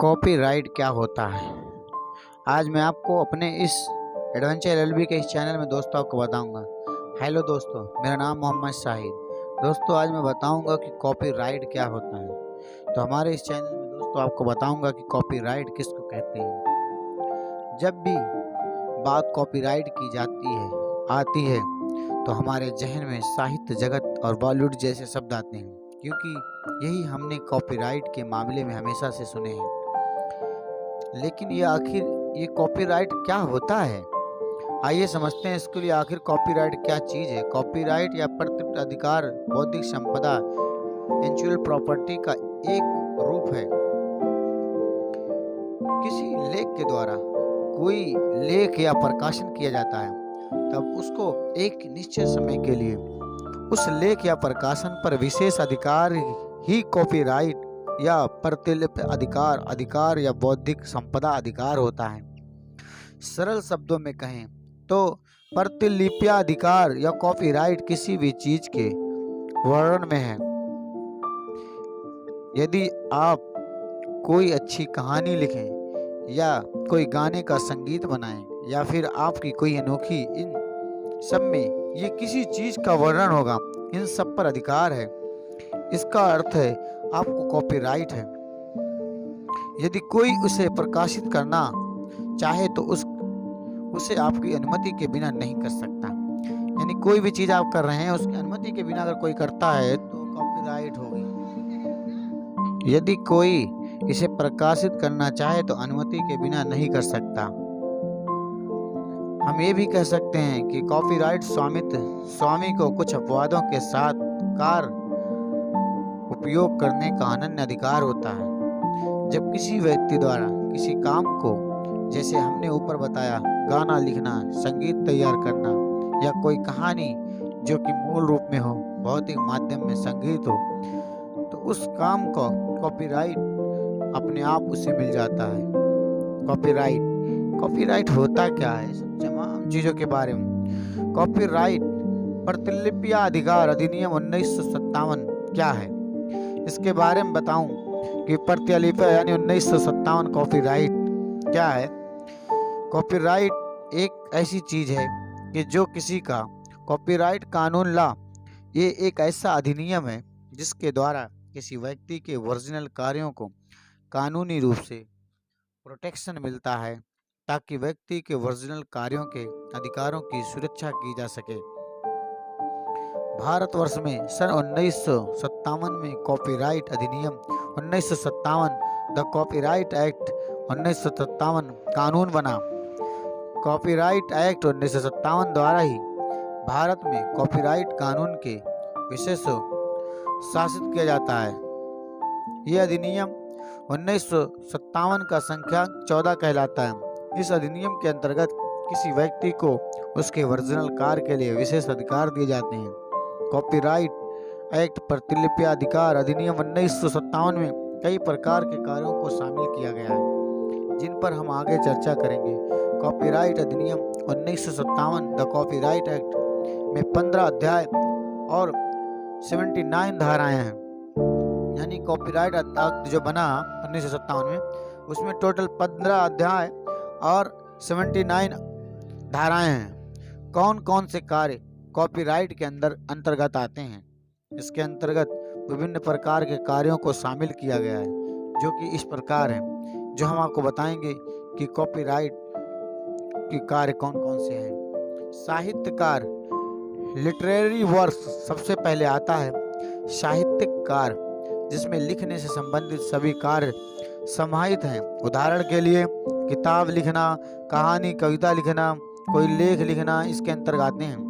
Copyright क्या होता है? आज मैं आपको अपने इस एडवेंचर एलएलबी के इस चैनल में दोस्तों आपको बताऊंगा। हेलो दोस्तों, मेरा नाम मोहम्मद शाहिद। दोस्तों आज मैं बताऊंगा कि कॉपीराइट क्या होता है। तो हमारे इस चैनल में दोस्तों आपको बताऊंगा कि कॉपीराइट किसको कहते हैं। जब भी बात कॉपीराइट की जाती है आती है तो हमारे जहन में साहित्य जगत और बॉलीवुड जैसे शब्द आते हैं, क्योंकि यही हमने कॉपीराइट के मामले में हमेशा से सुने हैं। लेकिन ये कॉपीराइट क्या होता है, आइए समझते हैं इसके लिए। आखिर कॉपीराइट क्या चीज़ है? कॉपीराइट या प्रत्यक्ष अधिकार बौद्धिक संपदा इंटेलेक्चुअल प्रॉपर्टी का एक रूप है। किसी लेख के द्वारा कोई लेख या प्रकाशन किया जाता है तब उसको एक निश्चित समय के लिए उस लेख या प्रकाशन पर विशेष अधिकार ही कॉपीराइट या प्रतिलिपि अधिकार या बौद्धिक संपदा अधिकार होता है। सरल शब्दों में कहें तो प्रतिलिपि अधिकार या कॉपीराइट किसी भी चीज के वर्णन में है। यदि आप कोई अच्छी कहानी लिखें या कोई गाने का संगीत बनाएं या फिर आपकी कोई अनोखी, इन सब में ये किसी चीज का वर्णन होगा। इन सब पर अधिकार है। इसका अर्थ है आपको कॉपीराइट है। यदि कोई उसे प्रकाशित करना चाहे तो उसे आपकी अनुमति के बिना नहीं कर सकता। यानी कोई भी चीज आप कर रहे हैं उसकी अनुमति के बिना अगर कोई करता है तो कॉपीराइट होगी। यदि कोई इसे प्रकाशित करना चाहे तो अनुमति के बिना नहीं कर सकता। हम ये भी कह सकते हैं कि कॉपीराइट स्वामी को कुछ अपवादों के साथ कार्य उपयोग करने का अनन्य अधिकार होता है। जब किसी व्यक्ति द्वारा किसी काम को, जैसे हमने ऊपर बताया, गाना लिखना, संगीत तैयार करना या कोई कहानी जो कि मूल रूप में हो, भौतिक माध्यम में संगीत हो, तो उस काम को कॉपीराइट अपने आप उसे मिल जाता है। कॉपीराइट होता क्या है? सब तमाम चीजों के बारे में। कॉपीराइट प्रतिलिपि अधिकार अधिनियम 1957 क्या है, इसके बारे में बताऊं कि प्रतिलिपि यानी 1957 कॉपीराइट क्या है। कॉपीराइट एक ऐसी चीज है कि जो किसी का कॉपीराइट कानून ये एक ऐसा अधिनियम है जिसके द्वारा किसी व्यक्ति के ओरिजिनल कार्यों को कानूनी रूप से प्रोटेक्शन मिलता है ताकि व्यक्ति के ओरिजिनल कार्यों के अधिकारों की सुरक्षा की जा सके। भारतवर्ष में सन 1957 में कॉपीराइट अधिनियम 1957 द कॉपीराइट एक्ट 1957 कानून बना। कॉपीराइट एक्ट 1957 द्वारा ही भारत में कॉपीराइट कानून के विषय से शासित किया जाता है। यह अधिनियम 1957 का संख्या 14 कहलाता है। इस अधिनियम के अंतर्गत किसी व्यक्ति को उसके ओरिजिनल कार्य के लिए विशेष अधिकार दिए जाते हैं। कॉपीराइट एक्ट प्रतिलिपि अधिकार अधिनियम 1957 में कई प्रकार के कार्यों को शामिल किया गया है जिन पर हम आगे चर्चा करेंगे। कॉपीराइट अधिनियम 1957 द कॉपीराइट एक्ट में 15 अध्याय और 79 धाराएं हैं। यानी कॉपीराइट एक्ट जो बना 1957 में, उसमें टोटल 15 अध्याय और 79 धाराएं हैं। कौन कौन से कार्य कॉपीराइट के अंतर्गत आते हैं? इसके अंतर्गत विभिन्न प्रकार के कार्यों को शामिल किया गया है जो कि इस प्रकार हैं, जो हम आपको बताएंगे कि कॉपीराइट के कार्य कौन कौन से हैं। साहित्यकार, लिटरेरी वर्क सबसे पहले आता है। साहित्यिक कार्य जिसमें लिखने से संबंधित सभी कार्य समाहित हैं। उदाहरण के लिए किताब लिखना, कहानी कविता लिखना, कोई लेख लिखना इसके अंतर्गत आते हैं।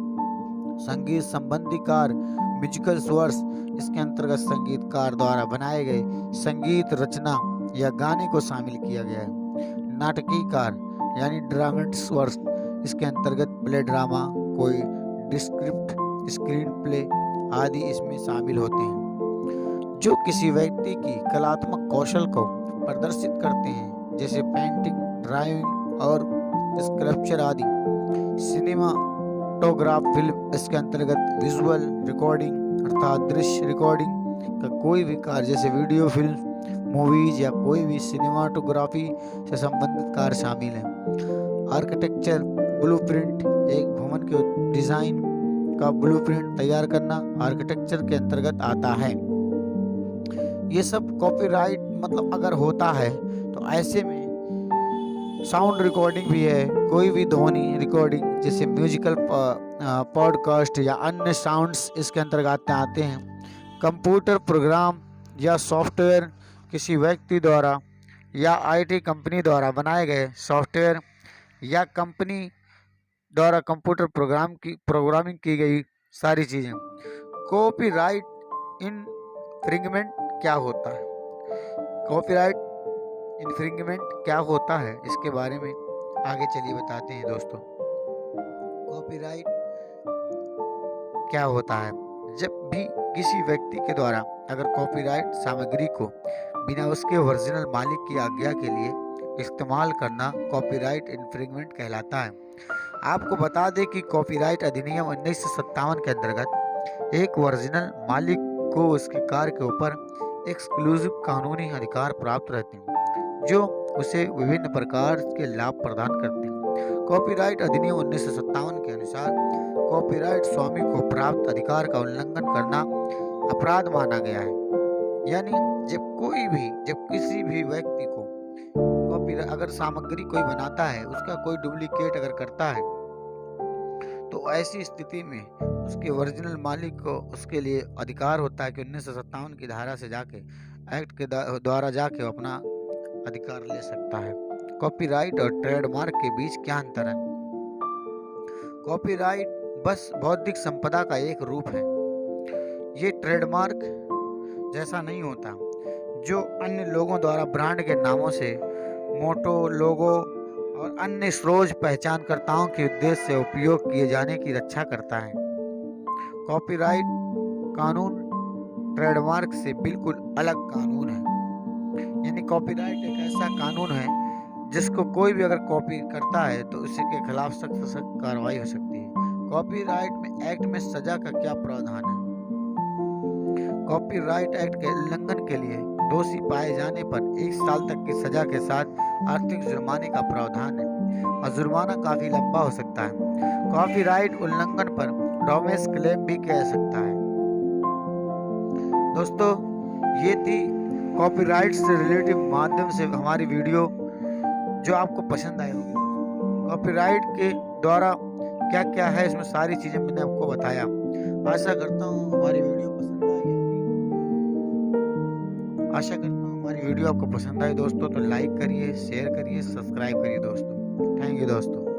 संगीत संबंधी कार्य, म्यूजिकल वर्क्स, इसके अंतर्गत संगीतकार द्वारा बनाए गए संगीत रचना या गाने को शामिल किया गया है। नाटकीय कार्य यानी ड्रामेटिक्स वर्क्स, इसके अंतर्गत प्ले ड्रामा, कोई डिस्क्रिप्ट, स्क्रीन प्ले आदि इसमें शामिल होते हैं जो किसी व्यक्ति की कलात्मक कौशल को प्रदर्शित करते हैं, जैसे पेंटिंग, ड्राइंग और स्कल्पचर आदि। सिनेमाटोग्राफ फिल्म, इसके अंतर्गत विजुअल रिकॉर्डिंग अर्थात दृश्य रिकॉर्डिंग का कोई भी कार्य, जैसे वीडियो फिल्म, मूवीज या कोई भी सिनेमाटोग्राफी से संबंधित कार्य शामिल हैं। आर्किटेक्चर ब्लूप्रिंट, एक भवन के डिजाइन का ब्लूप्रिंट तैयार करना आर्किटेक्चर के अंतर्गत आता है। ये सब कॉपीराइट मतलब अगर होता है तो ऐसे में साउंड रिकॉर्डिंग भी है, कोई भी ध्वनि रिकॉर्डिंग जैसे म्यूजिकल पॉडकास्ट या अन्य साउंड्स इसके अंतर्गत आते हैं। कंप्यूटर प्रोग्राम या सॉफ्टवेयर किसी व्यक्ति द्वारा या आईटी कंपनी द्वारा बनाए गए सॉफ्टवेयर या कंपनी द्वारा कंप्यूटर प्रोग्रामिंग की गई सारी चीज़ें। कॉपीराइट इन्फ्रिंगमेंट क्या होता है? कॉपीराइट इन्फ्रिंगमेंट क्या होता है इसके बारे में आगे चलिए बताते हैं दोस्तों। कॉपीराइट क्या होता है? जब भी किसी व्यक्ति के द्वारा अगर कॉपीराइट सामग्री को बिना उसके ओरिजिनल मालिक की आज्ञा के लिए इस्तेमाल करना कॉपीराइट इन्फ्रिंगमेंट कहलाता है। आपको बता दें कि कॉपीराइट अधिनियम 1957 के अंतर्गत एक ओरिजिनल मालिक को उसके कार्य के ऊपर एक्सक्लूसिव कानूनी अधिकार प्राप्त रहते हैं जो उसे विभिन्न प्रकार के लाभ प्रदान करते हैं। कॉपीराइट अधिनियम 1957 के अनुसार कॉपीराइट स्वामी को प्राप्त अधिकार का उल्लंघन करना अपराध माना गया है। यानी जब किसी भी व्यक्ति को कॉपीराइट अगर सामग्री कोई बनाता है, उसका कोई डुप्लीकेट अगर करता है तो ऐसी स्थिति में उसके ओरिजिनल मालिक को उसके लिए अधिकार होता है कि 1957 की धारा से जाके एक्ट के द्वारा जाके अपना अधिकार ले सकता है। कॉपीराइट और ट्रेडमार्क के बीच क्या अंतर है? कॉपीराइट बस बौद्धिक संपदा का एक रूप है। ये ट्रेडमार्क जैसा नहीं होता जो अन्य लोगों द्वारा ब्रांड के नामों से मोटो, लोगो और अन्य स्रोज पहचानकर्ताओं के उद्देश्य से उपयोग किए जाने की रक्षा करता है। कॉपीराइट कानून ट्रेडमार्क से बिल्कुल अलग कानून है। यानी कॉपीराइट एक ऐसा कानून है जिसको कोई भी अगर कॉपी करता है तो उसी के खिलाफ सख्त से सख्त कार्रवाई हो सकती है। कॉपीराइट में एक्ट में सजा का क्या प्रावधान है? कॉपीराइट एक्ट के उल्लंघन के लिए दोषी पाए जाने पर 1 साल तक की सजा के साथ आर्थिक जुर्माने का प्रावधान है और जुर्माना काफी लंबा हो सकता है। कॉपीराइट उल्लंघन पर डोमेस क्लेम भी किया जा सकता है। दोस्तों, ये थी कॉपीराइट से रिलेटिव माध्यम से हमारी वीडियो जो आपको पसंद आई होगी। कॉपीराइट के द्वारा क्या क्या है इसमें सारी चीज़ें मैंने आपको बताया। आशा करता हूँ हमारी वीडियो पसंद आई होगी। आशा करता हूँ हमारी वीडियो आपको पसंद आई दोस्तों। तो लाइक करिए, शेयर करिए, सब्सक्राइब करिए दोस्तों। थैंक यू दोस्तों।